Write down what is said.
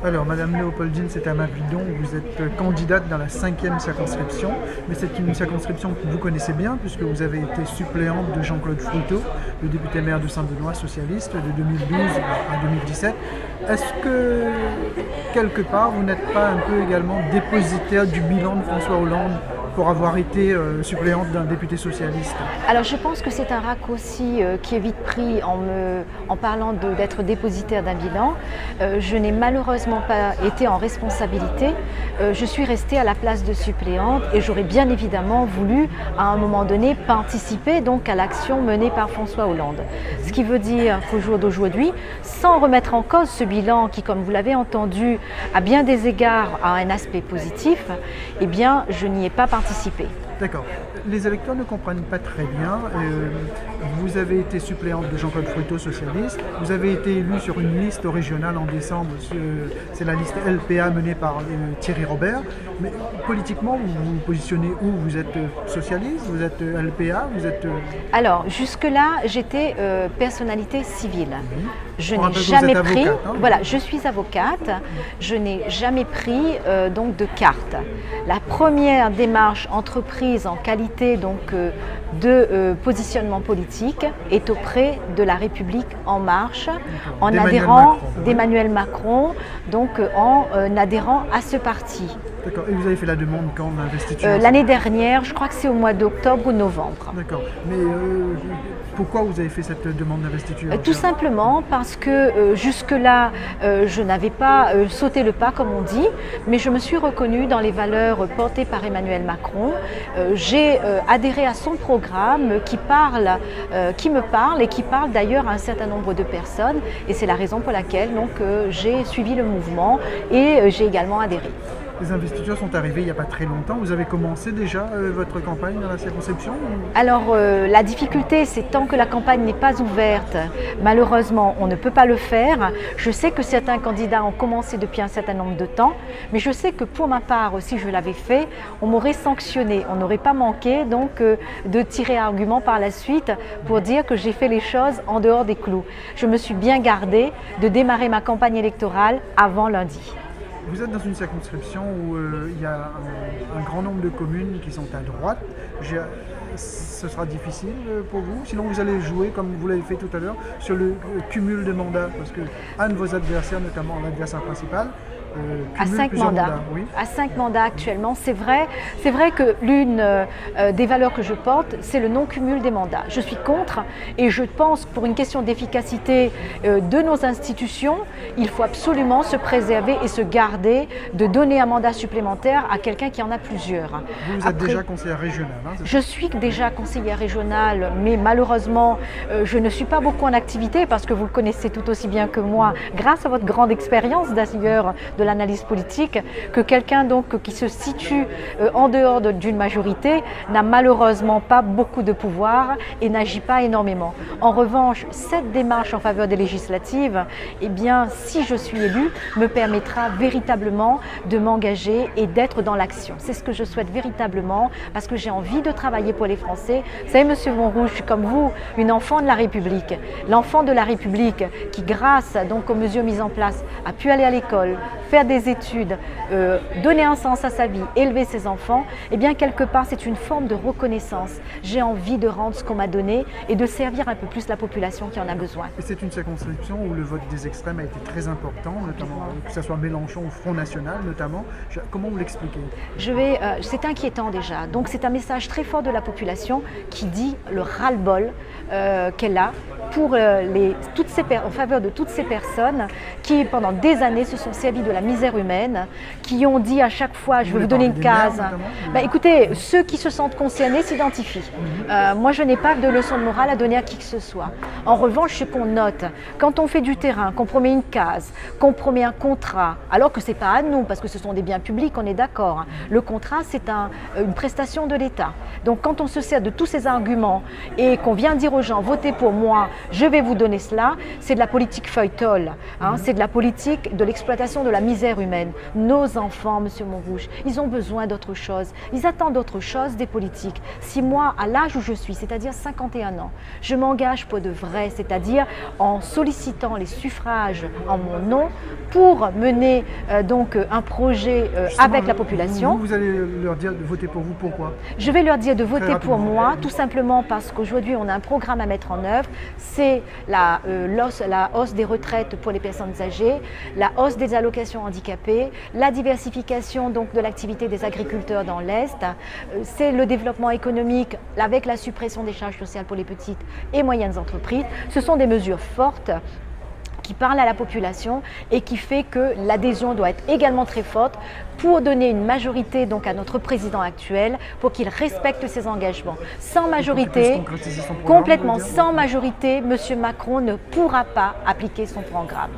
Alors, Madame Léopoldine Setama-Bidon, vous êtes candidate dans la 5e circonscription, mais c'est une circonscription que vous connaissez bien puisque vous avez été suppléante de Jean-Claude Fruteau, le député maire de Saint-Benoît socialiste de 2012 à 2017. Est-ce que, quelque part, vous n'êtes pas un peu également dépositaire du bilan de François Hollande pour avoir été suppléante d'un député socialiste? Alors je pense que c'est un raccourci qui est vite pris en parlant d'être dépositaire d'un bilan. Je n'ai malheureusement pas été en responsabilité. Je suis restée à la place de suppléante et j'aurais bien évidemment voulu à un moment donné participer donc à l'action menée par François Hollande. Ce qui veut dire qu'au jour d'aujourd'hui, sans remettre en cause ce bilan qui, comme vous l'avez entendu, à bien des égards a un aspect positif, eh bien je n'y ai pas participé. D'accord. Les électeurs ne comprennent pas très bien. Vous avez été suppléante de Jean-Claude Fruteau, socialiste. Vous avez été élu sur une liste régionale en décembre. C'est la liste LPA menée par Thierry Robert. Mais politiquement, vous vous positionnez où? Vous êtes socialiste? Vous êtes LPA? Vous êtes... Alors, jusque-là, j'étais personnalité civile. Je Pour n'ai rappel que vous jamais êtes pris, avocate, hein. voilà, je suis avocate, je n'ai jamais pris donc de carte. La première démarche entreprise en qualité donc de positionnement politique est auprès de La République En Marche, en D'Emmanuel adhérant Macron, oui. d'Emmanuel Macron, donc en adhérant à ce parti. D'accord. Et vous avez fait la demande quand d'investiture? L'année dernière, je crois que c'est au mois d'octobre ou novembre. D'accord. Mais pourquoi vous avez fait cette demande d'investiture? Tout simplement parce que jusque-là, je n'avais pas sauté le pas, comme on dit, mais je me suis reconnue dans les valeurs portées par Emmanuel Macron. J'ai adhéré à son programme qui me parle et qui parle d'ailleurs à un certain nombre de personnes. Et c'est la raison pour laquelle donc, j'ai suivi le mouvement et j'ai également adhéré. Les investitures sont arrivées il n'y a pas très longtemps. Vous avez commencé déjà votre campagne dans la circonscription? Alors la difficulté, c'est tant que la campagne n'est pas ouverte, malheureusement, on ne peut pas le faire. Je sais que certains candidats ont commencé depuis un certain nombre de temps, mais je sais que pour ma part, si je l'avais fait, on m'aurait sanctionné. On n'aurait pas manqué donc de tirer argument par la suite pour dire que j'ai fait les choses en dehors des clous. Je me suis bien gardée de démarrer ma campagne électorale avant lundi. Vous êtes dans une circonscription où il y a un grand nombre de communes qui sont à droite. Ce sera difficile pour vous? Sinon, vous allez jouer, comme vous l'avez fait tout à l'heure, sur le cumul de mandats. Parce que un de vos adversaires, notamment l'adversaire principal, à 5 mandats. Oui. À 5 mandats actuellement, c'est vrai que l'une des valeurs que je porte, c'est le non-cumul des mandats. Je suis contre et je pense que pour une question d'efficacité de nos institutions, il faut absolument se préserver et se garder de donner un mandat supplémentaire à quelqu'un qui en a plusieurs. Vous êtes déjà conseillère régionale, hein, je suis déjà conseillère régionale, mais malheureusement, je ne suis pas beaucoup en activité parce que vous le connaissez tout aussi bien que moi, grâce à votre grande expérience d'ailleurs de l'analyse politique, que quelqu'un donc qui se situe en dehors d'une majorité n'a malheureusement pas beaucoup de pouvoir et n'agit pas énormément. En revanche, cette démarche en faveur des législatives, eh bien, si je suis élue, me permettra véritablement de m'engager et d'être dans l'action. C'est ce que je souhaite véritablement parce que j'ai envie de travailler pour les Français. Vous savez, Monsieur Monrouge, je suis comme vous, une enfant de la République. L'enfant de la République qui, grâce donc aux mesures mises en place, a pu aller à l'école, faire des études, donner un sens à sa vie, élever ses enfants, eh bien quelque part c'est une forme de reconnaissance. J'ai envie de rendre ce qu'on m'a donné et de servir un peu plus la population qui en a besoin. Et c'est une circonscription où le vote des extrêmes a été très important, notamment que ce soit Mélenchon ou Front National notamment. Comment vous l'expliquez? C'est inquiétant déjà. Donc c'est un message très fort de la population qui dit le ras-le-bol qu'elle a pour en faveur de toutes ces personnes qui pendant des années se sont servis de la misère humaine, qui ont dit à chaque fois je vais vous donner une case. Écoutez, ceux qui se sentent concernés s'identifient. Moi je n'ai pas de leçon de morale à donner à qui que ce soit. En revanche, ce qu'on note, quand on fait du terrain, qu'on promet une case, qu'on promet un contrat, alors que ce n'est pas à nous parce que ce sont des biens publics, on est d'accord. Le contrat c'est une prestation de l'État. Donc quand on se sert de tous ces arguments et qu'on vient dire aux gens votez pour moi Je vais vous donner cela. C'est de la politique feuille-tolle. C'est de la politique de l'exploitation de la misère humaine. Nos enfants, Monsieur Montrouge, ils ont besoin d'autre chose. Ils attendent autre chose des politiques. Si moi, à l'âge où je suis, c'est-à-dire 51 ans, je m'engage pour de vrai, c'est-à-dire en sollicitant les suffrages en mon nom pour mener donc un projet avec la population. Vous allez leur dire de voter pour vous, pourquoi? Je vais leur dire de voter pour moi, tout simplement parce qu'aujourd'hui, on a un programme à mettre en œuvre. C'est la hausse des retraites pour les personnes âgées, la hausse des allocations handicapées, la diversification donc de l'activité des agriculteurs dans l'Est, c'est le développement économique avec la suppression des charges sociales pour les petites et moyennes entreprises. Ce sont des mesures fortes qui parle à la population et qui fait que l'adhésion doit être également très forte pour donner une majorité donc à notre président actuel pour qu'il respecte ses engagements. Sans majorité, complètement sans majorité, M. Macron ne pourra pas appliquer son programme.